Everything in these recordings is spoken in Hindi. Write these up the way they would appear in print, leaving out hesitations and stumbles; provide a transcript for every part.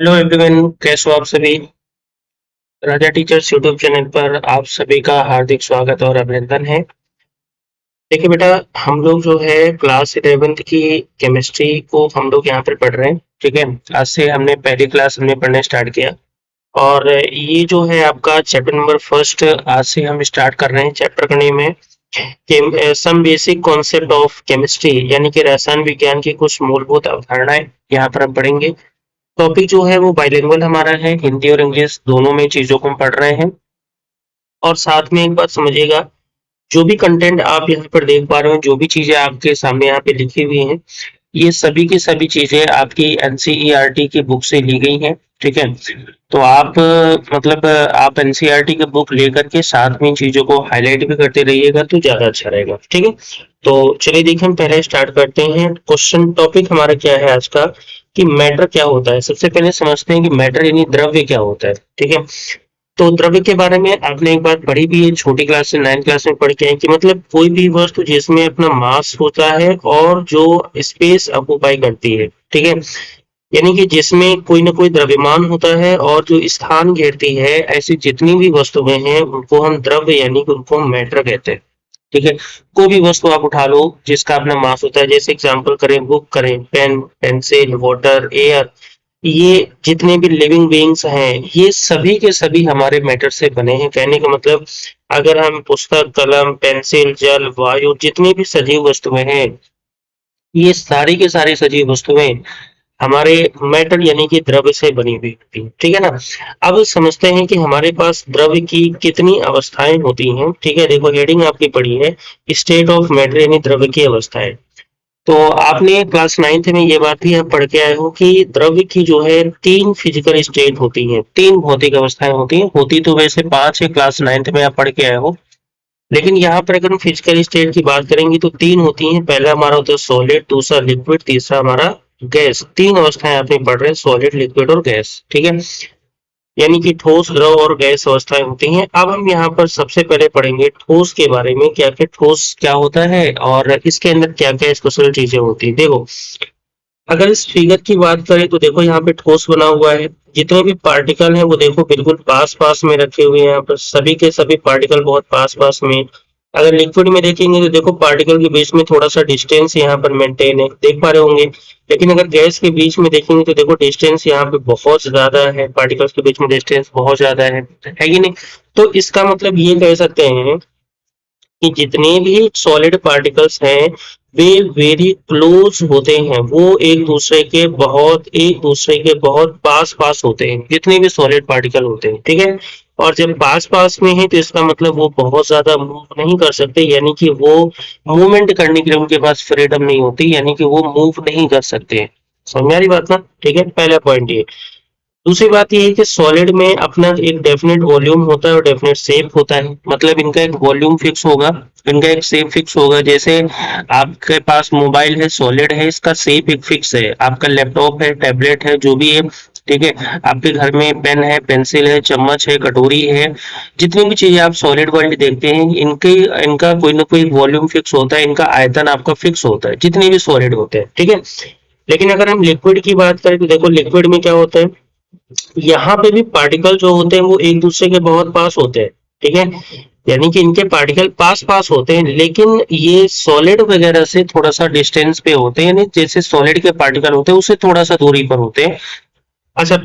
हेलो एवरीवन, कैसे हो आप सभी। राजा टीचर्स यूट्यूब चैनल पर आप सभी का हार्दिक स्वागत और अभिनंदन है। देखिए बेटा, हम लोग जो है क्लास 11th की केमिस्ट्री को हम लोग यहाँ पर पढ़ रहे हैं। ठीक है, आज से हमने पहली क्लास हमने पढ़ने स्टार्ट किया और ये जो है आपका चैप्टर नंबर फर्स्ट आज से हम स्टार्ट कर रहे हैं। चैप्टर का नेम है some basic concept of chemistry, यानी कि रसायन विज्ञान की कुछ मूलभूत अवधारणाएं यहाँ पर हम पढ़ेंगे। टॉपिक जो है वो बाइलिंगुअल हमारा है, हिंदी और इंग्लिश दोनों में चीजों को हम पढ़ रहे हैं। और साथ में एक बात समझिएगा, जो भी कंटेंट आप यहाँ पर देख पा रहे हो, जो भी चीजें आपके सामने यहाँ पे लिखी हुई हैं, ये सभी की सभी चीजें आपकी एनसीईआरटी की बुक से ली गई हैं। ठीक है, तो आप आप एनसीईआरटी की बुक लेकर के साथ में इन चीजों को हाईलाइट भी करते रहिएगा तो ज्यादा अच्छा रहेगा। ठीक है, तो चलिए देखिए, हम पहले स्टार्ट करते हैं। क्वेश्चन टॉपिक हमारा क्या है आज का, कि मैटर क्या होता है। सबसे पहले समझते हैं कि मैटर यानी द्रव्य क्या होता है। ठीक है, तो द्रव्य के बारे में आपने एक बात पढ़ी भी है, छोटी क्लास से 9th क्लास में पढ़ के आए, कि मतलब कोई भी वस्तु जिसमें अपना मास होता है और जो स्पेस ऑक्युपाई करती है। ठीक है, यानी कि जिसमें कोई ना कोई द्रव्यमान होता है और जो स्थान घेरती है, ऐसी जितनी भी वस्तुएं हैं उनको हम द्रव्य यानी कि उनको हम मैटर कहते हैं। ठीक है, कोई भी वस्तु आप उठा लो जिसका अपना मास होता है, जैसे एग्जांपल करें, बुक करें, पेन, पेंसिल, वाटर, एयर, ये जितने भी लिविंग बीइंग्स हैं, ये सभी के सभी हमारे मैटर से बने हैं। कहने का मतलब, अगर हम पुस्तक, कलम, पेंसिल, जल, वायु, जितनी भी सजीव वस्तुएं हैं, ये सारी के सारी सजीव वस्तुएं हमारे मैटर यानी कि द्रव्य से बनी हुई होती है। ठीक है ना। अब समझते हैं कि हमारे पास द्रव्य की कितनी अवस्थाएं होती हैं। ठीक है, देखो हेडिंग आपकी पढ़ी है स्टेट ऑफ मैटर यानी द्रव्य की अवस्थाएं। तो आपने क्लास 9th में ये बात भी आप पढ़ के आए हो कि द्रव्य की जो है 3 फिजिकल स्टेट होती हैं, 3 भौतिक अवस्थाएं होती हैं। होती तो वैसे 5 है, क्लास 9th में आप पढ़ के आए हो, लेकिन यहाँ पर अगर हम फिजिकल स्टेट की बात करेंगे तो 3 होती हैं। पहला हमारा होता है सॉलिड, दूसरा लिक्विड, तीसरा हमारा गैस। 3 अवस्थाएं आपने पढ़ रहे हैं, सॉलिड, लिक्विड और गैस। ठीक है, यानी कि ठोस, द्रव और गैस अवस्थाएं होती हैं। अब हम यहाँ पर सबसे पहले पढ़ेंगे ठोस के बारे में, क्या क्या ठोस क्या होता है और इसके अंदर क्या क्या स्पेशल चीजें होती है। देखो, अगर इस फिगर की बात करें तो देखो यहाँ पे ठोस बना हुआ है, जितने भी पार्टिकल हैं वो देखो बिल्कुल पास पास में रखे हुए हैं। यहाँ पर सभी के सभी पार्टिकल बहुत पास पास में। अगर लिक्विड में देखेंगे तो देखो पार्टिकल के बीच में थोड़ा सा डिस्टेंस यहाँ पर मेंटेन है, देख पा रहे होंगे। लेकिन अगर गैस के बीच में देखेंगे तो देखो डिस्टेंस यहाँ पे बहुत ज्यादा है, पार्टिकल्स के बीच में डिस्टेंस बहुत ज्यादा है कि नहीं। तो इसका मतलब ये कह सकते हैं कि जितने भी सॉलिड पार्टिकल्स हैं वे वेरी क्लोज होते हैं, वो एक दूसरे के बहुत पास पास होते हैं, जितने भी सॉलिड पार्टिकल होते हैं। ठीक है, और जब पास पास में है तो इसका मतलब वो बहुत ज्यादा मूव नहीं कर सकते, यानी कि वो मूवमेंट करने के लिए उनके पास फ्रीडम नहीं होती, यानी कि वो मूव नहीं कर सकते। समझ में आ रही बात ना। ठीक है, पहला पॉइंट ये। दूसरी बात ये है कि सॉलिड में अपना एक डेफिनेट वॉल्यूम होता है और डेफिनेट शेप होता है, मतलब इनका एक वॉल्यूम फिक्स होगा, इनका एक शेप फिक्स होगा। जैसे आपके पास मोबाइल है, सॉलिड है, इसका शेप एक फिक्स है। आपका लैपटॉप है, टैबलेट है, जो भी है, ठीक है, आपके घर में पेन है, पेंसिल है, चम्मच है, कटोरी है, जितनी भी चीजें आप सॉलिड वर्ल्ड देखते हैं, इनके इनका कोई ना कोई वॉल्यूम फिक्स होता है, इनका आयतन आपका फिक्स होता है, जितने भी सॉलिड होते हैं। ठीक है, लेकिन अगर हम लिक्विड की बात करें तो देखो लिक्विड में क्या होता है, यहाँ पे भी पार्टिकल जो होते हैं वो एक दूसरे के बहुत पास होते हैं। ठीक है, यानी कि इनके पार्टिकल पास पास होते हैं, लेकिन ये सॉलिड वगैरह से थोड़ा सा डिस्टेंस पे होते हैं, यानी जैसे सॉलिड के पार्टिकल होते हैं उससे थोड़ा सा दूरी पर होते हैं। अच्छा,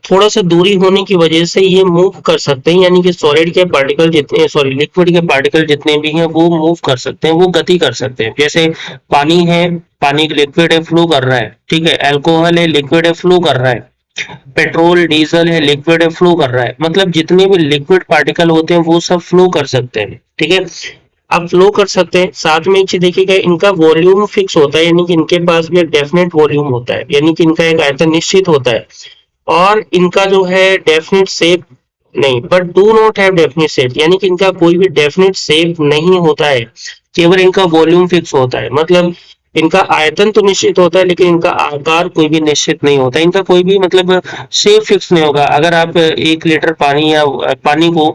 थोड़ा सा दूरी होने की वजह से ये मूव कर सकते हैं, यानी कि सॉलिड के पार्टिकल जितने, सॉरी, लिक्विड के पार्टिकल जितने भी हैं वो मूव कर सकते हैं, वो गति कर सकते हैं। जैसे पानी है, पानी लिक्विड है, फ्लो कर रहा है। ठीक है, अल्कोहल है, लिक्विड है, फ्लो कर रहा है। पेट्रोल, डीजल है, लिक्विड है, फ्लो कर रहा है। मतलब जितने भी लिक्विड पार्टिकल होते हैं वो सब फ्लो कर सकते हैं। ठीक है, अब फ्लो कर सकते हैं, साथ में एक चीज देखिएगा, इनका वॉल्यूम फिक्स होता है, यानी कि इनके पास भी एक डेफिनेट वॉल्यूम होता है, यानी कि इनका एक आयतन निश्चित होता है। और इनका जो है डेफिनेट शेप नहीं, but do not have definite shape, यानी कि इनका कोई भी डेफिनेट शेप नहीं होता है, केवल इनका वॉल्यूम फिक्स होता है। मतलब इनका आयतन तो निश्चित होता है लेकिन इनका आकार कोई भी निश्चित नहीं होता, इनका कोई भी मतलब शेप फिक्स नहीं होगा। अगर आप 1 लीटर पानी या पानी को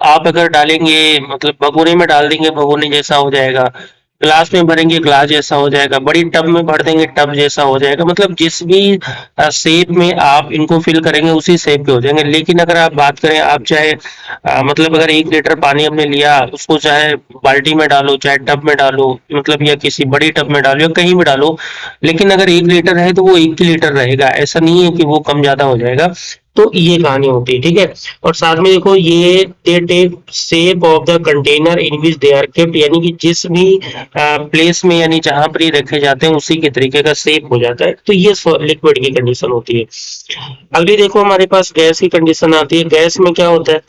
आप अगर डालेंगे, मतलब भगोने में डाल देंगे, भगोने जैसा हो जाएगा। ग्लास में भरेंगे ग्लास जैसा हो जाएगा, बड़ी टब में भर देंगे टब जैसा हो जाएगा, मतलब जिस भी शेप में आप इनको फिल करेंगे उसी शेप के हो जाएंगे। लेकिन अगर आप बात करें, आप चाहे मतलब अगर 1 लीटर पानी हमने लिया, उसको चाहे बाल्टी में डालो चाहे टब में डालो, मतलब या किसी बड़ी टब में डालो या कहीं भी डालो, लेकिन अगर 1 लीटर है तो वो 1 ही लीटर रहेगा, ऐसा नहीं है कि वो कम ज्यादा हो जाएगा। तो ये कहानी होती है, ठीक है। और साथ में देखो, ये they take shape of the container in which they are kept, यानी कि जिस भी प्लेस में यानी जहां पर ये रखे जाते हैं उसी के तरीके का शेप हो जाता है। तो ये लिक्विड की कंडीशन होती है। अगली देखो, हमारे पास गैस की कंडीशन आती है। गैस में क्या होता है,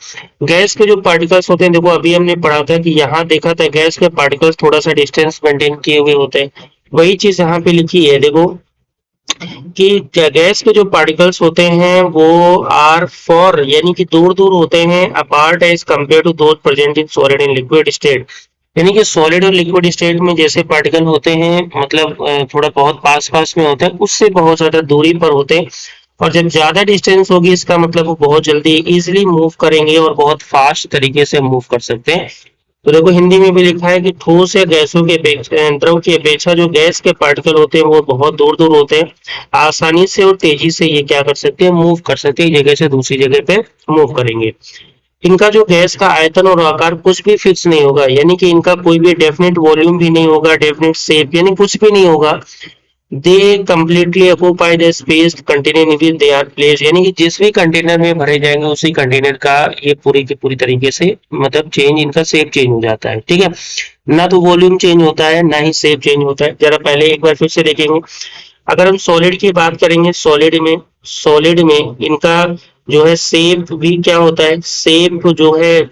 गैस के जो पार्टिकल्स होते हैं, देखो अभी हमने पढ़ा था कि यहाँ देखा था गैस के पार्टिकल्स थोड़ा सा डिस्टेंस मेंटेन किए हुए होते हैं। वही चीज यहाँ पे लिखी है, देखो कि गैस के जो पार्टिकल्स होते हैं वो आर फॉर, यानी कि दूर दूर होते हैं, apart as compare to those present in solid and liquid state. यानी कि सॉलिड और लिक्विड स्टेट में जैसे पार्टिकल होते हैं, मतलब थोड़ा बहुत पास पास में होते हैं, उससे बहुत ज्यादा दूरी पर होते हैं। और जब ज्यादा डिस्टेंस होगी, इसका मतलब वो बहुत जल्दी इजिली मूव करेंगे और बहुत फास्ट तरीके से मूव कर सकते हैं। तो देखो, हिंदी में भी लिखा है कि ठोस या गैसों के द्रव की अपेक्षा जो गैस के पार्टिकल होते हैं वो बहुत दूर दूर होते हैं। आसानी से और तेजी से ये क्या कर सकते हैं, मूव कर सकते हैं, एक जगह से दूसरी जगह पे मूव करेंगे। इनका जो गैस का आयतन और आकार कुछ भी फिक्स नहीं होगा, यानी कि इनका कोई भी डेफिनेट वॉल्यूम भी नहीं होगा, डेफिनेट शेप यानी कुछ भी नहीं होगा। They completely occupy the space container in which they are placed, यानी कि जिस भी कंटेनर में भरे जाएंगे उसी कंटेनर का ये पूरी की पूरी तरीके से मतलब चेंज, इनका शेप चेंज हो जाता है, ठीक है। ना तो वॉल्यूम चेंज होता है ना ही शेप चेंज होता है। जरा पहले एक बार फिर से देखेंगे। अगर हम सॉलिड की बात करेंगे, सॉलिड में इनका जो है शेप भी क्या होता है, शेप जो है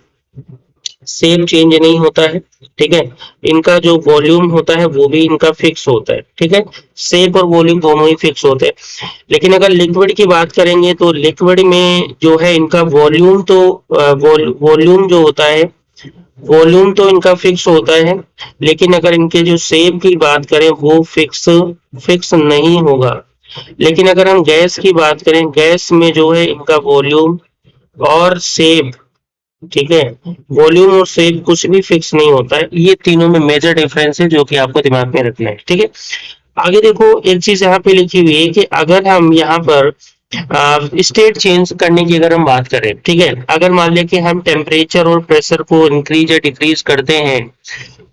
शेप चेंज नहीं होता है, ठीक है। इनका जो वॉल्यूम होता है वो भी इनका फिक्स होता है, ठीक है। शेप और वॉल्यूम दोनों ही फिक्स होते हैं। लेकिन अगर लिक्विड की बात करेंगे तो लिक्विड में जो है इनका वॉल्यूम तो वॉल्यूम जो होता है, वॉल्यूम तो इनका फिक्स होता है, लेकिन अगर इनके जो शेप की बात करें वो फिक्स फिक्स नहीं होगा। लेकिन अगर हम गैस की बात करें, गैस में जो है इनका वॉल्यूम और शेप, ठीक है, वॉल्यूम और शेप कुछ भी फिक्स नहीं होता है। ये तीनों में मेजर डिफरेंस है जो कि आपको दिमाग में रखना है, ठीक है। आगे देखो, एक चीज यहाँ पे लिखी हुई है कि अगर हम यहाँ पर स्टेट चेंज करने की अगर हम बात करें, ठीक है, अगर मान लें कि हम टेम्परेचर और प्रेशर को इंक्रीज या डिक्रीज करते हैं,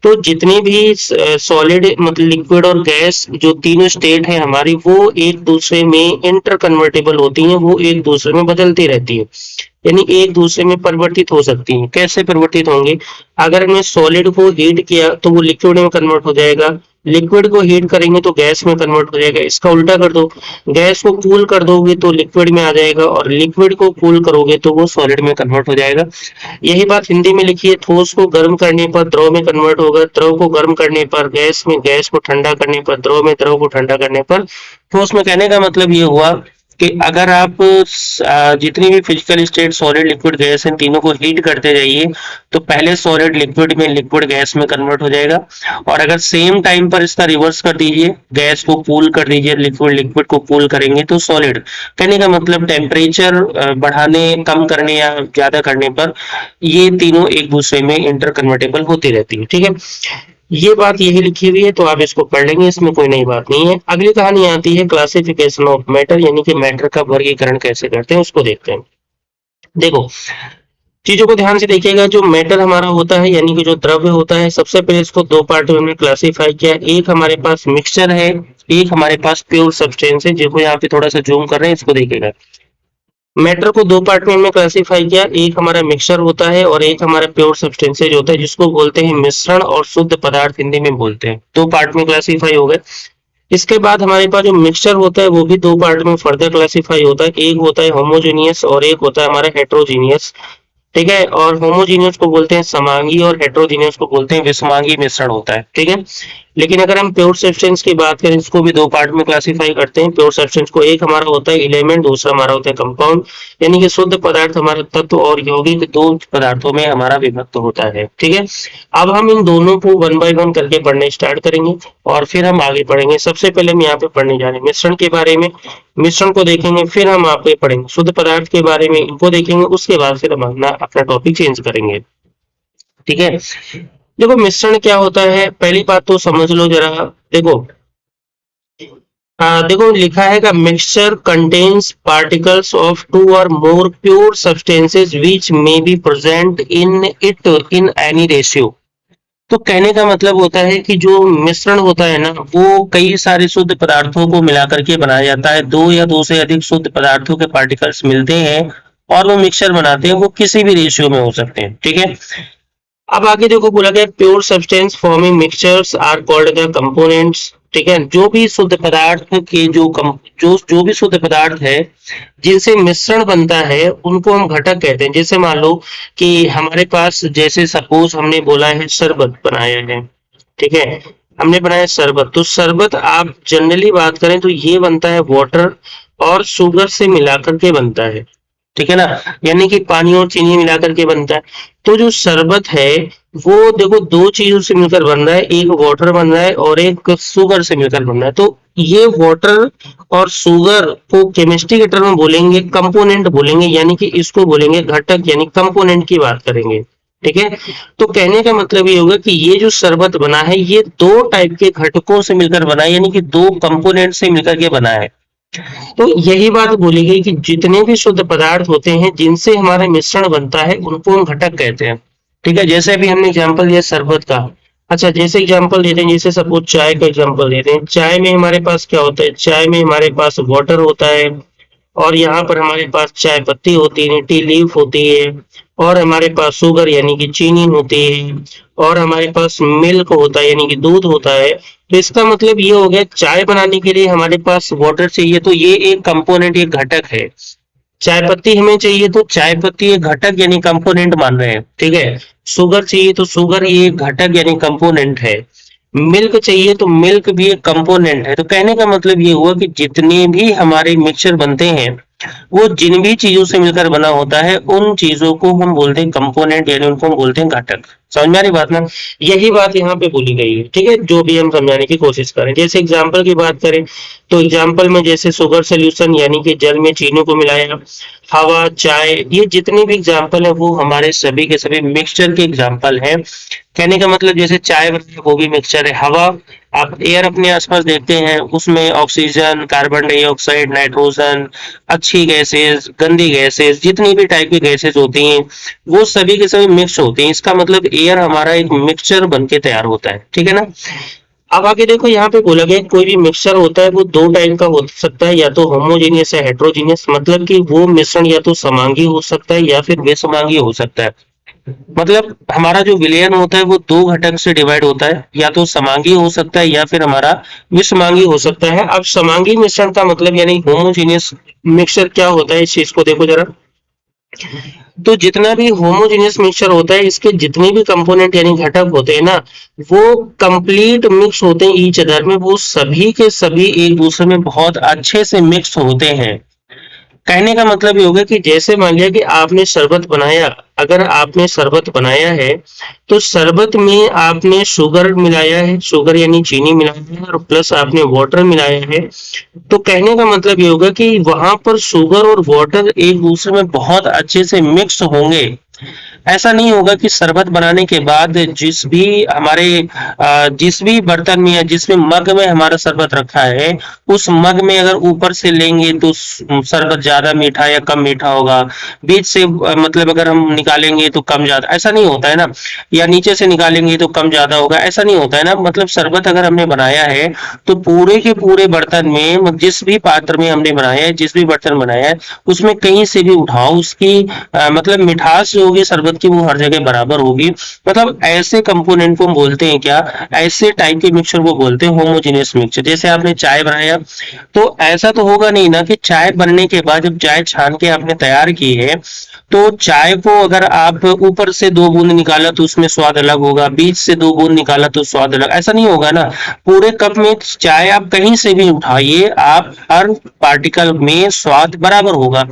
तो जितनी भी सॉलिड मतलब लिक्विड और गैस जो तीनों स्टेट है हमारी, वो एक दूसरे में इंटर कन्वर्टेबल होती हैं, वो एक दूसरे में बदलती रहती है, यानी एक दूसरे में परिवर्तित हो सकती हैं। कैसे परिवर्तित होंगे, अगर हमने सॉलिड को हीट किया तो वो लिक्विड में कन्वर्ट हो जाएगा, लिक्विड को हीट करेंगे तो गैस में कन्वर्ट हो जाएगा। इसका उल्टा कर दो, गैस को कूल कर दोगे तो लिक्विड में आ जाएगा, और लिक्विड को कूल करोगे तो वो सॉलिड में कन्वर्ट हो जाएगा। यही बात हिंदी में लिखी है, ठोस को गर्म करने पर द्रव में कन्वर्ट होगा, द्रव को गर्म करने पर गैस में, गैस को ठंडा करने पर द्रव में, द्रव को ठंडा करने पर ठोस में। कहने का मतलब ये हुआ कि अगर आप जितनी भी physical state solid liquid gas in तीनों को हीट करते जाइए, तो पहले सॉलिड लिक्विड में, लिक्विड गैस में कन्वर्ट हो जाएगा। और अगर सेम टाइम पर इसका रिवर्स कर दीजिए, गैस को कूल कर दीजिए, लिक्विड लिक्विड को कूल करेंगे तो सॉलिड। कहने का मतलब टेम्परेचर बढ़ाने, कम करने या ज्यादा करने पर ये तीनों एक दूसरे में इंटर कन्वर्टेबल होती रहती है, ठीक है। ये बात यही लिखी हुई है तो आप इसको पढ़ लेंगे, इसमें कोई नई बात नहीं है। अगली कहानी आती है क्लासिफिकेशन ऑफ मैटर, यानी कि मैटर का वर्गीकरण कैसे करते हैं उसको देखते हैं। देखो, चीजों को ध्यान से देखिएगा। जो मैटर हमारा होता है, यानी कि जो द्रव्य होता है, सबसे पहले इसको दो पार्ट में हमने क्लासिफाई किया। एक हमारे पास मिक्सचर है, एक हमारे पास प्योर सब्सटेंस है। देखो यहाँ पे थोड़ा सा जूम कर रहे हैं, इसको देखिएगा। मैटर को दो पार्ट में हमने क्लासिफाई किया, एक हमारा मिक्सचर होता है और एक हमारा प्योर सब्सटेंसेज होता है, जिसको बोलते हैं मिश्रण और शुद्ध पदार्थ, हिंदी में बोलते हैं। दो पार्ट में क्लासिफाई हो गए। इसके बाद हमारे पास जो मिक्सचर होता है वो भी दो पार्ट में फर्दर क्लासिफाई होता है। एक होता है होमोजेनियस और एक होता है हमारा हेट्रोजीनियस, ठीक है। और होमोजीनियस को बोलते हैं समांगी और हेट्रोजीनियस को बोलते हैं विषमांगी मिश्रण होता है, ठीक है। लेकिन अगर हम प्योर सब्सटेंस की बात करें, इसको भी दो पार्ट में क्लासिफाई करते हैं। प्योर सब्सटेंस को एक हमारा होता है एलिमेंट, दूसरा हमारा होता है कंपाउंड, यानी कि शुद्ध पदार्थ हमारा तत्व और यौगिक दो पदार्थों में हमारा विभक्त होता है, ठीक है। अब हम इन दोनों को वन बाय वन करके पढ़ने स्टार्ट करेंगे और फिर हम आगे पढ़ेंगे। सबसे पहले हम यहाँ पे पढ़ने जा रहे हैं मिश्रण के बारे में। मिश्रण को देखेंगे, फिर हम आगे पढ़ेंगे शुद्ध पदार्थ के बारे में, इनको देखेंगे, उसके बाद फिर हम अपना टॉपिक चेंज करेंगे, ठीक है। देखो मिश्रण क्या होता है, पहली बात तो समझ लो जरा। देखो देखो लिखा है का mixture contains particles of two और more pure substances which may be present in it in any ratio. तो कहने का मतलब होता है कि जो मिश्रण होता है ना, वो कई सारे शुद्ध पदार्थों को मिलाकर के बनाया जाता है। दो या दो से अधिक शुद्ध पदार्थों के पार्टिकल्स मिलते हैं और वो मिक्सचर बनाते हैं। वो किसी भी रेशियो में हो सकते हैं, ठीक है। अब आगे देखो बोला गया pure substance forming mixtures are called the components. ठीक है, जो भी शुद्ध पदार्थ के जो भी शुद्ध पदार्थ है जिनसे मिश्रण बनता है उनको हम घटक कहते हैं। जैसे मान लो कि हमारे पास, जैसे सपोज हमने बोला है शरबत बनाया है, ठीक है, हमने बनाया शरबत। तो शरबत आप जनरली बात करें तो ये बनता है वाटर और शुगर से मिलाकर के बनता है, ठीक है ना, यानी कि पानी और चीनी मिलाकर के बनता है। तो जो शरबत है वो देखो दो चीजों से मिलकर बन रहा है, एक वाटर बन रहा है और एक शुगर से मिलकर बन रहा है। तो ये वाटर और शुगर को केमिस्ट्री के टर्म में बोलेंगे कंपोनेंट बोलेंगे, यानी कि इसको बोलेंगे घटक, यानी कंपोनेंट की बात करेंगे, ठीक है। तो कहने का मतलब ये होगा कि ये जो शरबत बना है ये दो टाइप के घटकों से मिलकर बना है, यानी कि दो कंपोनेंट से मिलकर के बना है। तो यही बात बोली गई कि जितने भी शुद्ध पदार्थ होते हैं जिनसे हमारा मिश्रण बनता है उनको हम घटक कहते हैं, ठीक है। जैसे अभी हमने एग्जांपल दिया शरबत का। अच्छा, जैसे एग्जांपल देते हैं, जैसे सपोज चाय का एग्जांपल देते हैं। चाय में हमारे पास क्या होता है, चाय में हमारे पास वाटर होता है और यहाँ पर हमारे पास चाय पत्ती होती है, टी लीफ होती है, और हमारे पास शुगर यानी कि चीनी होती है, और हमारे पास मिल्क होता है यानी कि दूध होता है। तो इसका मतलब ये हो गया चाय बनाने के लिए हमारे पास वाटर चाहिए, तो ये एक कंपोनेंट, एक घटक है। चाय पत्ती हमें चाहिए तो चाय पत्ती एक घटक यानी कंपोनेंट मान रहे हैं, ठीक है। शुगर चाहिए तो शुगर ये एक घटक यानी कंपोनेंट है। मिल्क चाहिए तो मिल्क भी एक कंपोनेंट है। तो कहने का मतलब ये हुआ कि जितने भी हमारे मिक्सचर बनते हैं वो जिन भी चीजों से मिलकर बना होता है उन चीजों को हम बोलते हैं कंपोनेंट, यानी उनको हम बोलते हैं घटक। समझ में आ रही बात ना। यही बात यहाँ पे बोली गई है, ठीक है, जो भी हम समझाने की कोशिश करें। जैसे एग्जाम्पल की बात करें तो एग्जाम्पल में जैसे शुगर सोल्यूशन यानी कि जल में चीनी को मिलाया, हवा, चाय, ये जितने भी एग्जाम्पल है वो हमारे सभी के सभी मिक्सचर के एग्जाम्पल हैं। कहने का मतलब जैसे चाय वो भी मिक्सचर है। हवा, आप एयर अपने आसपास देखते हैं उसमें ऑक्सीजन, कार्बन डाइऑक्साइड, नाइट्रोजन, अच्छी गैसेस, गंदी गैसेस, जितनी भी टाइप की गैसेस होती हैं वो सभी के सभी मिक्स होते हैं। इसका मतलब एयर हमारा एक मिक्सचर बन के तैयार होता है, ठीक है ना। अब आगे देखो यहाँ पे बोला गया कोई भी मिक्सचर होता है वो दो टाइप का हो सकता है, या तो होमोजेनियस या हेट्रोजीनियस। मतलब कि वो मिश्रण या तो समांगी हो सकता है या फिर विषमांगी हो सकता है। मतलब हमारा जो विलयन होता है वो दो घटक से डिवाइड होता है, या तो समांगी हो सकता है या फिर हमारा विषमांगी हो सकता है। अब समांगी मिश्रण का मतलब यानी होमोजेनियस मिक्सचर क्या होता है, इस चीज को देखो जरा। तो जितना भी होमोजेनियस मिक्सचर होता है इसके जितने भी कंपोनेंट यानी घटक होते हैं ना वो कंप्लीट मिक्स होते हैं ईच अदर में, वो सभी के सभी एक दूसरे में बहुत अच्छे से मिक्स होते हैं। कहने का मतलब ये होगा कि जैसे मान लिया कि आपने शरबत बनाया, अगर आपने शरबत बनाया है तो शरबत में आपने शुगर मिलाया है, शुगर यानी चीनी मिलाया है, और प्लस आपने वाटर मिलाया है। तो कहने का मतलब ये होगा कि वहां पर शुगर और वाटर एक दूसरे में बहुत अच्छे से मिक्स होंगे। ऐसा नहीं होगा कि शरबत बनाने के बाद जिस भी बर्तन में या जिस भी मग में हमारा शरबत रखा है उस मग में अगर ऊपर से लेंगे तो शरबत ज्यादा मीठा या कम मीठा होगा, बीच से मतलब अगर हम निकालेंगे तो कम ज्यादा, ऐसा नहीं होता है ना। या नीचे से निकालेंगे तो कम ज्यादा होगा, ऐसा नहीं होता है ना। मतलब शरबत अगर हमने बनाया है तो पूरे के पूरे बर्तन में, जिस भी पात्र में हमने बनाया है, जिस भी बर्तन बनाया है उसमें कहीं से भी उठाओ उसकी मतलब मिठास जो होगी शरबत की वो हर जगह बराबर होगी। मतलब ऐसे कंपोनेंट को हम बोलते हैं क्या, ऐसे टाइप के मिक्सचर को बोलते हैं होमोजेनियस मिक्सचर। जैसे आपने चाय बनाया तो ऐसा तो होगा नहीं ना कि चाय बनने के बाद जब चाय छान के आपने तैयार की है तो चाय को अगर आप ऊपर से दो बूंद निकाला तो उसमें स्वाद अलग होगा, बीच से दो बूंद निकाला तो स्वाद अलग, ऐसा नहीं होगा ना। पूरे कप में चाय आप कहीं से भी उठाइए, आप हर पार्टिकल में स्वाद बराबर होगा।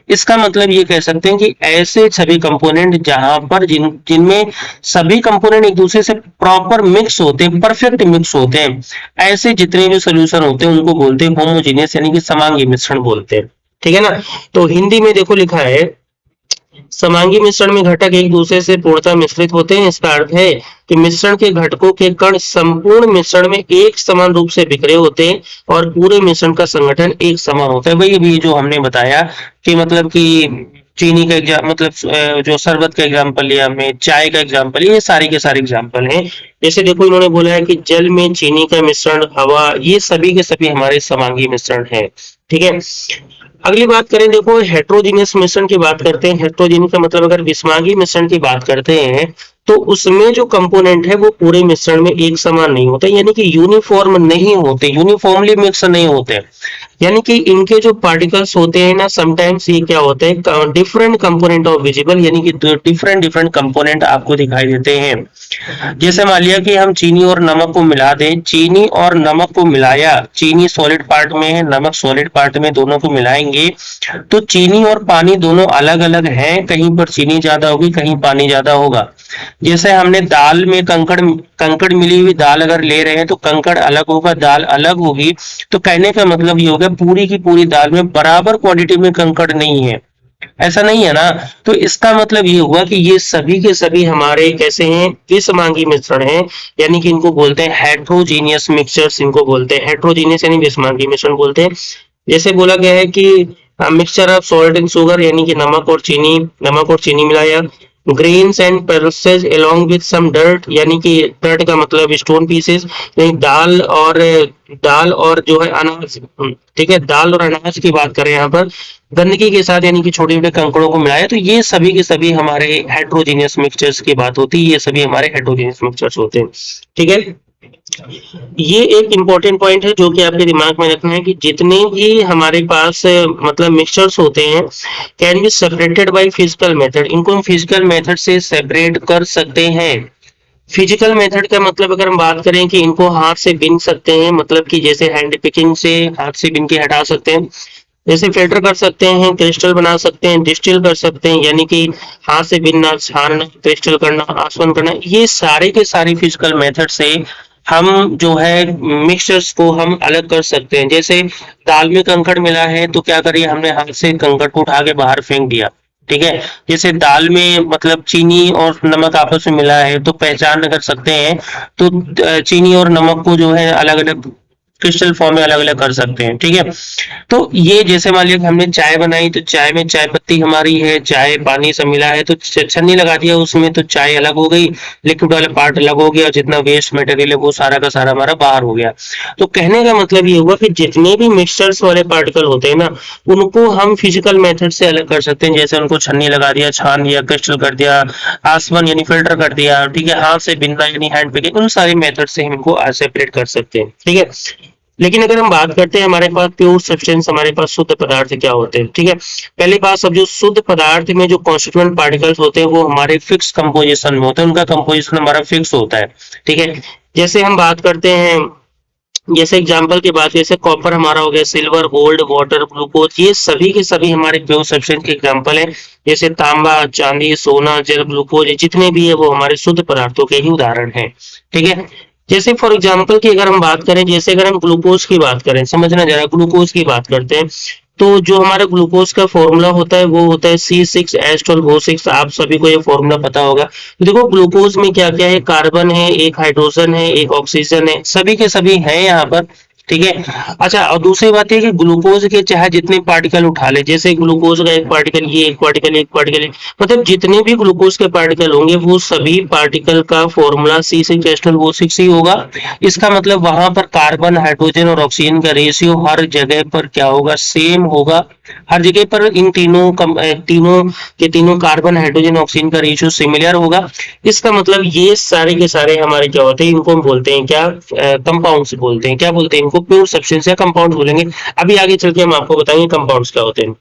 इसका मतलब ये कह सकते हैं कि ऐसे सभी कंपोनेंट जहां पर जिनमें सभी कंपोनेंट एक दूसरे से प्रॉपर मिक्स होते हैं, परफेक्ट मिक्स होते हैं, ऐसे जितने भी सोल्यूशन होते हैं उनको बोलते हैं होमोजेनियस यानी कि समांगी मिश्रण बोलते हैं, ठीक है ना। तो हिंदी में देखो लिखा है समांगी मिश्रण में घटक एक दूसरे से पूर्णतः मिश्रित होते हैं। इसका अर्थ है कि मिश्रण के घटकों के कण संपूर्ण मिश्रण में एक समान रूप से बिखरे होते हैं और पूरे मिश्रण का संगठन एक समान होता है। वही अभी जो हमने बताया कि मतलब कि चीनी का मतलब जो शरबत का एग्जाम्पल लिया हमने, चाय का एग्जाम्पल, ये सारे के सारे एग्जाम्पल हैं। जैसे देखो इन्होंने बोला है कि जल में चीनी का मिश्रण, हवा, ये सभी के सभी हमारे समांगी मिश्रण है। ठीक है, अगली बात करें, देखो हेट्रोजीनियस मिश्रण की बात करते हैं। हेट्रोजीनियस का मतलब अगर विषमांगी मिश्रण की बात करते हैं तो उसमें जो कंपोनेंट है वो पूरे मिश्रण में एक समान नहीं होते, यानी कि यूनिफॉर्म नहीं होते, यूनिफॉर्मली मिक्स नहीं होते। यानी कि इनके जो पार्टिकल्स होते हैं ना, समटाइम्स ये क्या होते हैं, डिफरेंट कंपोनेंट ऑफ विजिबल, यानी कि डिफरेंट डिफरेंट कंपोनेंट आपको दिखाई देते हैं। जैसे मान लिया कि हम चीनी और नमक को मिला दें, चीनी और नमक को मिलाया, चीनी सॉलिड पार्ट में है, नमक सॉलिड पार्ट में, दोनों को मिलाएंगे तो चीनी और पानी दोनों अलग अलग हैं, कहीं पर चीनी ज्यादा होगी, कहीं पानी ज्यादा होगा। जैसे हमने दाल में कंकड़ कंकड़ मिली हुई दाल अगर ले रहे हैं तो कंकड़ अलग होगा, दाल अलग होगी। तो कहने का मतलब ये हो गया पूरी की पूरी दाल में बराबर क्वांटिटी में कंकड़ नहीं है, ऐसा नहीं है ना। तो इसका मतलब ये हुआ कि ये सभी के सभी हमारे कैसे हैं, विषमांगी मिश्रण हैं, यानी कि इनको बोलते हैं हेट्रोजीनियस मिक्सचर्स, इनको बोलते हैं हेट्रोजीनियस यानी विषमांगी मिश्रण बोलते हैं। जैसे बोला गया है कि mixture of salt and sugar, यानी कि नमक और चीनी मिलाया, grains and pulses along with some dirt, यानी कि dirt का मतलब स्टोन पीसेस, दाल और जो है अनाज, ठीक है, दाल और अनाज की बात करें यहाँ पर, गंदगी के साथ यानी कि छोटे छोटे कंकड़ों को मिलाया, तो ये सभी के सभी हमारे हेट्रोजीनियस मिक्सचर्स की बात होती है, ये सभी हमारे हेट्रोजीनियस मिक्सचर्स होते हैं। ठीक है, ये एक इम्पोर्टेंट पॉइंट है जो कि आपके दिमाग में रखना है कि जितने भी हमारे पास मतलब मिक्सचर्स होते हैं can be separated by physical method, इनको हम फिजिकल मेथड से सेपरेट कर सकते हैं। फिजिकल मेथड का मतलब अगर हम बात करें कि इनको हाथ से बीन सकते हैं, मतलब कि जैसे हैंड पिकिंग से हाथ से बीन के हटा सकते हैं, जैसे फिल्टर कर सकते हैं, क्रिस्टल बना सकते हैं, डिस्टिल कर सकते हैं, यानी कि हाथ से बीनना, छानना, क्रिस्टल करना, आसवन करना, ये सारे के सारे फिजिकल मेथड से हम जो है मिक्सचर्स को हम अलग कर सकते हैं। जैसे दाल में कंकड़ मिला है तो क्या करिए, हमने हाथ से कंकड़ को उठा के बाहर फेंक दिया। ठीक है, जैसे दाल में मतलब चीनी और नमक आपस में मिला है तो पहचान कर सकते हैं, तो चीनी और नमक को जो है अलग अलग क्रिस्टल फॉर्म में अलग अलग कर सकते हैं। ठीक है, तो ये जैसे मान लिया कि हमने चाय बनाई तो चाय में चाय पत्ती हमारी है, चाय पानी से मिला है तो छन्नी लगा दिया उसमें, तो चाय अलग हो गई, लिक्विड वाला पार्ट अलग हो गया, और जितना वेस्ट मटेरियल है वो सारा का सारा हमारा बाहर हो गया। तो कहने का मतलब ये हुआ कि जितने भी मिक्सचर्स वाले पार्टिकल होते हैं ना, उनको हम फिजिकल मेथड से अलग कर सकते हैं। जैसे उनको छन्नी लगा दिया, छान दिया, क्रिस्टल कर दिया, आसमान यानी फिल्टर कर दिया, ठीक है, हाथ से बिनना यानी हैंड पिकिंग, उन सारे मेथड से हम इनको सेपरेट कर सकते हैं। ठीक है, लेकिन अगर हम बात करते हैं हमारे पास प्योर सब्सटेंस, हमारे पास शुद्ध पदार्थ क्या होते हैं। ठीक है, पहली बात, सब जो शुद्ध पदार्थ में जो कॉन्स्टिट्यूएंट पार्टिकल्स होते हैं वो हमारे फिक्स कंपोजिशन में होते हैं, उनका कंपोजिशन हमारा फिक्स होता है। ठीक है, जैसे हम बात करते हैं, जैसे एग्जांपल की बात, जैसे कॉपर हमारा हो गया, सिल्वर, गोल्ड, वाटर, ग्लूकोज, ये सभी के सभी हमारे प्योर सब्सटेंस के एग्जांपल है। जैसे तांबा, चांदी, सोना, जल, ग्लूकोज, जितने भी है वो हमारे शुद्ध पदार्थों के ही उदाहरण है। ठीक है, जैसे फॉर एग्जांपल की अगर हम बात करें, जैसे अगर हम ग्लूकोज की बात करें, समझना जरा, ग्लूकोज की बात करते हैं, तो जो हमारा ग्लूकोज का फॉर्मूला होता है वो होता है C6H12O6, आप सभी को ये फॉर्मूला पता होगा। तो देखो ग्लूकोज में क्या क्या है, कार्बन है, एक हाइड्रोजन है, एक ऑक्सीजन है, सभी के सभी हैं यहाँ पर। ठीक है, अच्छा, और दूसरी बात है कि ग्लूकोज के चाहे जितने पार्टिकल उठा ले, जैसे ग्लूकोज का एक पार्टिकल, ये एक पार्टिकल, एक पार्टिकल, मतलब जितने भी ग्लूकोज के पार्टिकल होंगे वो सभी पार्टिकल का फॉर्मूला C6H12O6 ही होगा। इसका मतलब वहां पर कार्बन, हाइड्रोजन और ऑक्सीजन का रेशियो हर जगह पर क्या होगा, सेम होगा। हर जगह पर इन तीनों कार्बन, हाइड्रोजन, ऑक्सीजन का रेशियो सिमिलर होगा। इसका मतलब ये सारे के सारे हमारे क्या होते हैं, इनको हम बोलते हैं क्या, कंपाउंड्स बोलते हैं। क्या बोलते हैं इनको, प्योर सब्सटेंस या कंपाउंड बोलेंगे। अभी आगे चल के हम आपको बताएंगे कंपाउंड्स क्या होते हैं।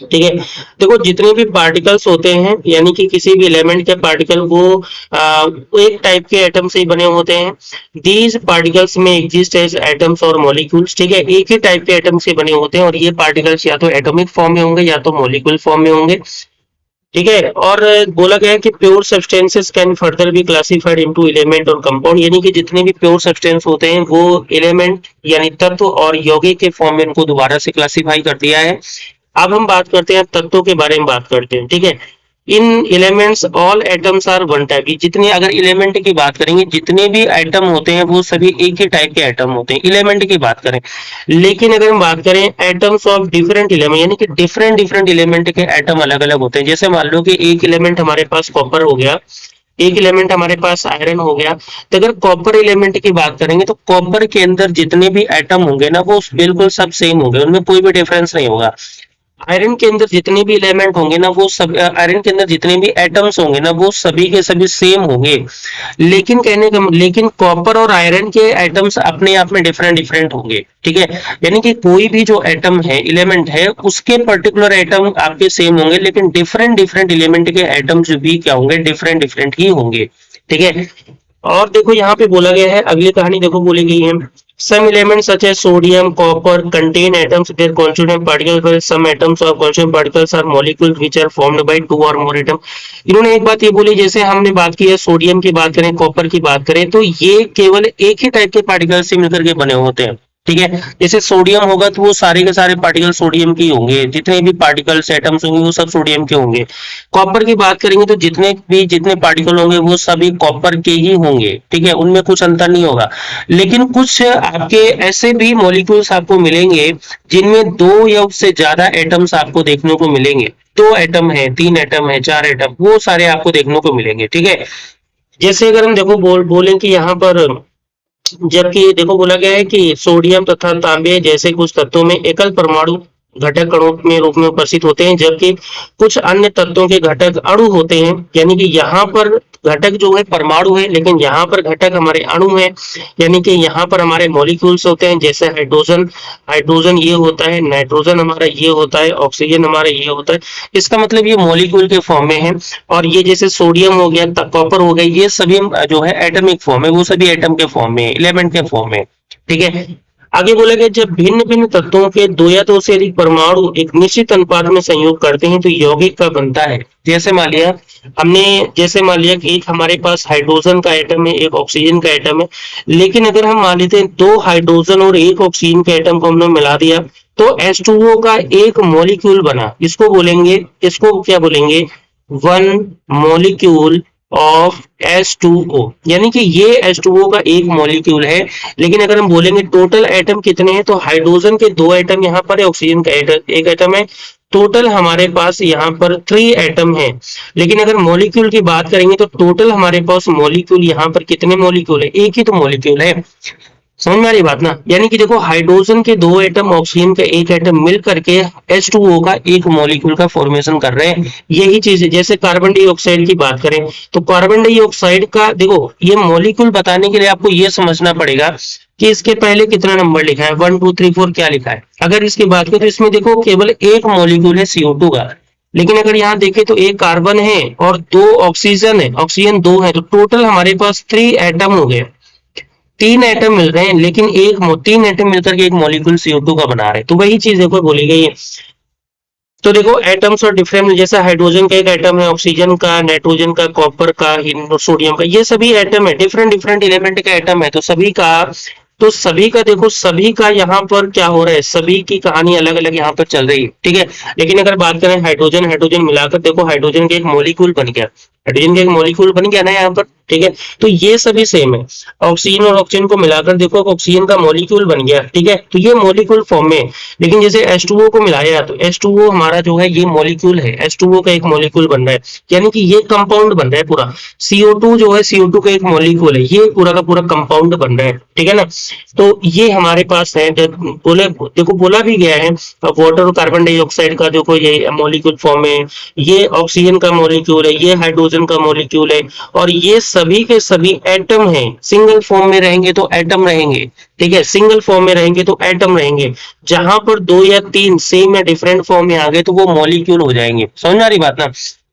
ठीक है, देखो जितने भी पार्टिकल्स होते हैं, यानी कि किसी भी एलिमेंट के पार्टिकल वो एक टाइप के एटम से ही बने होते हैं। दीज पार्टिकल्स में एग्जिस्ट एज एटम्स और मॉलिक्यूल्स। ठीक है, एक ही टाइप के एटम से बने होते हैं और ये पार्टिकल्स या तो एटॉमिक फॉर्म में होंगे या तो मॉलिक्यूल फॉर्म में होंगे। ठीक है, और बोला गया है कि pure substances can further be classified into element और कंपाउंड, यानी कि जितने भी प्योर सब्सटेंस होते हैं वो एलिमेंट यानी तत्व और यौगिक के फॉर्म में उनको दोबारा से क्लासिफाई कर दिया है। अब हम बात करते हैं तत्वों के बारे में बात करते हैं। ठीक है, in elements all atoms are one type. जितने अगर एलिमेंट की बात करेंगे, जितने भी एटम होते हैं वो सभी एक ही टाइप के एटम होते हैं, एलिमेंट की बात करें। लेकिन अगर हम बात करें एटम्स ऑफ डिफरेंट एलिमेंट, यानी कि डिफरेंट डिफरेंट एलिमेंट के एटम अलग अलग होते हैं। जैसे मान लो कि एक एलिमेंट हमारे पास कॉपर हो गया, एक एलिमेंट हमारे पास आयरन हो गया। तो अगर कॉपर एलिमेंट की बात करेंगे तो कॉपर के अंदर जितने भी एटम होंगे ना वो बिल्कुल सब सेम होंगे, उनमें कोई भी डिफरेंस नहीं होगा। आयरन के अंदर जितने भी एलिमेंट होंगे ना वो सब, आयरन के अंदर जितने भी एटम्स होंगे ना वो सभी के सभी सेम होंगे। लेकिन कॉपर और आयरन के एटम्स अपने आप में डिफरेंट डिफरेंट होंगे, ठीक है। यानी कि कोई भी जो एटम है, एलिमेंट है, उसके पर्टिकुलर एटम आपके सेम होंगे, लेकिन डिफरेंट डिफरेंट एलिमेंट के एटम्स भी क्या होंगे, डिफरेंट डिफरेंट ही होंगे, ठीक है। और देखो यहाँ पे बोला गया है, अगली कहानी देखो बोली गई है, some elements such as sodium, copper contain atoms with their constituent particles, while some atoms or constituent particles are molecules which are formed by two or more atoms। इन्होंने एक बात ये बोली, जैसे हमने बात की है सोडियम की बात करें, कॉपर की बात करें, तो ये केवल एक ही टाइप के पार्टिकल से मिलकर के बने होते हैं, ठीक है। जैसे सोडियम होगा तो वो सारे के सारे पार्टिकल सोडियम के होंगे, जितने भी पार्टिकल्स एटम्स होंगे वो सब सोडियम के होंगे। कॉपर की बात करेंगे तो जितने पार्टिकल होंगे वो सभी कॉपर के ही होंगे, ठीक है, उनमें कुछ अंतर नहीं होगा। लेकिन कुछ आपके ऐसे भी मॉलिक्यूल्स आपको मिलेंगे जिनमें दो या उससे ज्यादा एटम्स आपको देखने को मिलेंगे। दो एटम है, तीन एटम है, चार एटम, वो सारे आपको देखने को मिलेंगे, ठीक है। जैसे अगर हम देखो बोलें कि यहाँ पर, जबकि देखो बोला गया है कि सोडियम तथा तांबे जैसे कुछ तत्वों में एकल परमाणु घटक अणु में रूप में उपस्थित होते हैं, जबकि कुछ अन्य तत्वों के घटक अणु होते हैं। यानी कि यहाँ पर घटक जो है परमाणु है, लेकिन यहाँ पर घटक हमारे अणु है। यानी कि यहाँ पर हमारे मॉलिक्यूल्स होते हैं, जैसे हाइड्रोजन, हाइड्रोजन ये होता है, नाइट्रोजन हमारा ये होता है, ऑक्सीजन हमारा ये होता है। इसका मतलब ये मॉलिक्यूल के फॉर्म में है। और ये जैसे सोडियम हो गया, कॉपर हो गया, ये सभी जो है एटमिक फॉर्म है, वो सभी एटम के फॉर्म में, एलिमेंट के फॉर्म में, ठीक है। आगे बोला गया जब भिन्न भिन्न तत्वों के दो या दो से अधिक परमाणु एक निश्चित अनुपात में संयोग करते हैं तो यौगिक का बनता है। जैसे मान लिया कि एक हमारे पास हाइड्रोजन का एटम है, एक ऑक्सीजन का एटम है। लेकिन अगर हम मान लेते हैं दो हाइड्रोजन और एक ऑक्सीजन के एटम को हमने मिला दिया तो H2O का एक मॉलिक्यूल बना। इसको क्या बोलेंगे, वन मॉलिक्यूल ऑफ H2O। यानी कि ये H2O का एक मॉलिक्यूल है। लेकिन अगर हम बोलेंगे टोटल एटम कितने हैं, तो हाइड्रोजन के दो एटम यहाँ पर है, ऑक्सीजन का एक एटम है। टोटल हमारे पास यहाँ पर 3 एटम है। लेकिन अगर मॉलिक्यूल की बात करेंगे तो टोटल हमारे पास मॉलिक्यूल यहाँ पर कितने मॉलिक्यूल है, एक ही तो मॉलिक्यूल है। समझ में आ रही बात ना। यानी कि देखो हाइड्रोजन के दो एटम, ऑक्सीजन का एक एटम मिल करके H2O का एक मॉलिक्यूल का फॉर्मेशन कर रहे हैं। यही चीज है। जैसे कार्बन डाइऑक्साइड की बात करें तो कार्बन डाइऑक्साइड का देखो ये मॉलिक्यूल बताने के लिए आपको ये समझना पड़ेगा कि इसके पहले कितना नंबर लिखा है, 1 2 3 4 क्या लिखा है। अगर इसकी बात करें तो इसमें देखो केवल एक मॉलिक्यूल है CO2 का। लेकिन अगर यहाँ देखें तो एक कार्बन है और दो ऑक्सीजन है, ऑक्सीजन दो है, तो टोटल हमारे पास 3 एटम हो गए। 3 एटम मिल रहे हैं, लेकिन 3 एटम मिलकर के एक मॉलिक्यूल CO2 का बना रहे हैं। तो वही चीज देखो बोली गई है। तो देखो एटम्स और डिफरेंट, जैसे हाइड्रोजन का एक एटम है, ऑक्सीजन का, नाइट्रोजन का, कॉपर का, सोडियम का, ये सभी एटम है, डिफरेंट डिफरेंट एलिमेंट का एटम है। तो सभी का देखो, सभी का यहाँ पर क्या हो रहा है, सभी की कहानी अलग अलग यहाँ पर चल रही है, ठीक है। लेकिन अगर बात करें हाइड्रोजन, हाइड्रोजन मिलाकर देखो हाइड्रोजन का एक मॉलिक्यूल बन गया, हाइड्रोजन का एक मॉलिक्यूल बन गया ना यहाँ पर, ठीक है। तो ये सभी सेम है। ऑक्सीजन और ऑक्सीजन को मिलाकर देखो ऑक्सीजन का मॉलिक्यूल बन गया, ठीक है। तो ये मॉलिक्यूल फॉर्म में है। लेकिन जैसे H2O को मिलाया तो H2O हमारा जो है ये मॉलिक्यूल है, H2O का एक मॉलिक्यूल बन रहा है। यानी कि ये कंपाउंड बन रहा है पूरा। CO2 जो है, CO2 का एक मॉलिक्यूल है, ये पूरा का पूरा कंपाउंड बन रहा है, ठीक है ना। तो ये हमारे पास है, देखो बोला भी गया है वाटर और कार्बन डाइऑक्साइड का देखो ये मॉलिक्यूल फॉर्म है, ये ऑक्सीजन का मॉलिक्यूल है, ये हाइड्रोजन का मॉलिक्यूल है, और ये सभी के सभी एटम हैं। सिंगल फॉर्म में रहेंगे तो एटम रहेंगे, ठीक है, सिंगल फॉर्म में रहेंगे तो एटम रहेंगे। जहां पर 2 या 3 सेम या डिफरेंट फॉर्म में आ गए तो वो मॉलिक्यूल हो जाएंगे। समझ आ रही बात ना।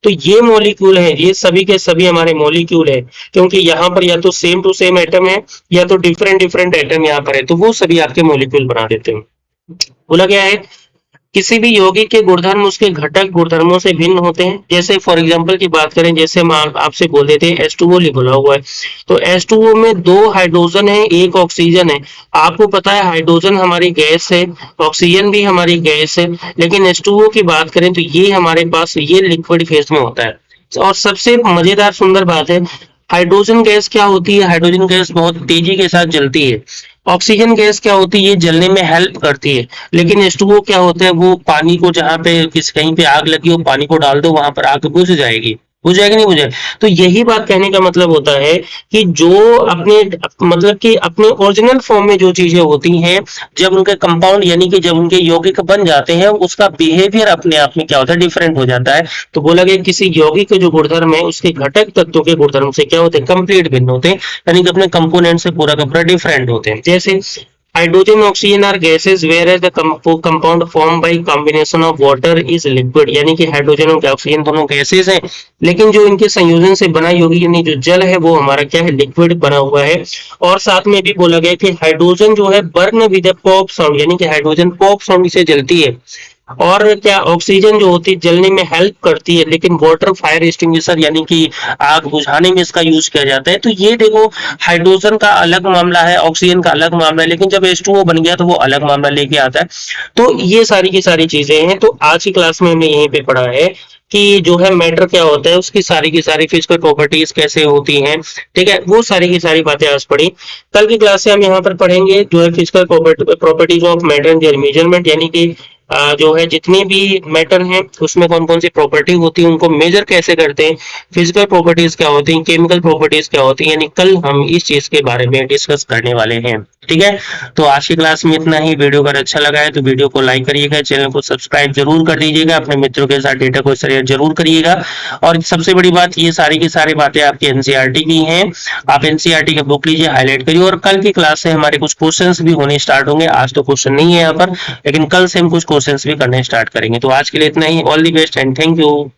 तो ये मॉलिक्यूल है, ये सभी के सभी हमारे मॉलिक्यूल है, क्योंकि यहाँ पर या तो सेम टू सेम एटम है या तो डिफरेंट डिफरेंट एटम यहाँ पर है, तो वो सभी आपके मॉलिक्यूल बना देते हैं। बोला गया है किसी भी यौगिक के गुणधर्म उसके घटक गुणधर्मों से भिन्न होते हैं। जैसे फॉर एग्जांपल की बात करें, जैसे हम आपसे बोल देते हैं H2O लिखा हुआ है, तो H2O में 2 हाइड्रोजन है, एक ऑक्सीजन है। आपको पता है हाइड्रोजन हमारी गैस है, ऑक्सीजन भी हमारी गैस है। लेकिन H2O की बात करें तो ये हमारे पास ये लिक्विड फेज में होता है। और सबसे मजेदार सुंदर बात है, हाइड्रोजन गैस क्या होती है? हाइड्रोजन गैस बहुत तेजी के साथ जलती है। ऑक्सीजन गैस क्या होती है? ये जलने में हेल्प करती है। लेकिन H2O क्या होता है? वो पानी को जहाँ पे किस कहीं पे आग लगी हो, पानी को डाल दो, वहां पर आग बुझ जाएगी। बुझ जाएगी नहीं बुझे? तो यही बात कहने का मतलब होता है कि जो अपने मतलब कि अपने ओरिजिनल फॉर्म में जो चीजें होती हैं, जब उनके कंपाउंड यानी कि जब उनके यौगिक बन जाते हैं, उसका बिहेवियर अपने आप में क्या होता है? डिफरेंट हो जाता है। तो बोला गया किसी यौगिक के जो गुणधर्म है, उसके घटक तत्वों के गुणधर्म से क्या होते हैं? कंप्लीट भिन्न होते हैं, यानी कि अपने कंपोनेंट से पूरा का पूरा डिफरेंट होते हैं। जैसे hydrogen oxygen are gases whereas the compound form by combination of water is liquid, यानी कि हाइड्रोजन और ऑक्सीजन दोनों गैसेस हैं, लेकिन जो इनके संयोजन से बना यौगिक यानी जो जल है वो हमारा क्या है? लिक्विड बना हुआ है। और साथ में भी बोला गया कि हाइड्रोजन जो है बर्न विद पॉप साउंड, यानी कि हाइड्रोजन पॉप साउंड से जलती है। और क्या ऑक्सीजन जो होती है जलने में हेल्प करती है, लेकिन वाटर फायर एक्सटिंग्विशर यानी कि आग बुझाने में इसका यूज किया जाता है। तो ये देखो, हाइड्रोजन का अलग मामला है, ऑक्सीजन का अलग मामला है, लेकिन जब H2O बन गया तो वो अलग मामला लेके आता है। तो ये सारी की सारी चीजें हैं। तो आज की क्लास में हमने यहीं पे पढ़ा है कि जो है मैटर क्या होता है, उसकी सारी की सारी फिजिकल प्रॉपर्टीज कैसे होती हैं, ठीक है, वो सारी की सारी बातें आज पढ़ी। कल की क्लास से हम यहाँ पर पढ़ेंगे जो है physical properties of matter and there measurement, यानी कि जो है जितने भी मैटर हैं उसमें कौन कौन सी प्रॉपर्टी होती है, उनको मेजर कैसे करते हैं, फिजिकल प्रॉपर्टीज क्या होती हैं, केमिकल प्रॉपर्टीज क्या होती हैं, यानी कल हम इस चीज के बारे में डिस्कस करने वाले हैं। ठीक है, तो आज की क्लास में इतना ही। वीडियो अगर अच्छा लगा है तो वीडियो को लाइक करिएगा, चैनल को सब्सक्राइब जरूर कर दीजिएगा, अपने मित्रों के साथ डेटा को शेयर जरूर करिएगा। और सबसे बड़ी बात, ये सारी की सारी बातें आपकी एनसीईआरटी की हैं। आप एनसीईआरटी का बुक लीजिए, हाईलाइट करिए, और कल की क्लास से हमारे कुछ क्वेश्चंस भी होने स्टार्ट होंगे। आज तो क्वेश्चन नहीं है यहाँ पर, लेकिन कल से हम कुछ क्वेश्चंस भी करने स्टार्ट करेंगे। तो आज के लिए इतना ही। All the best and thank you.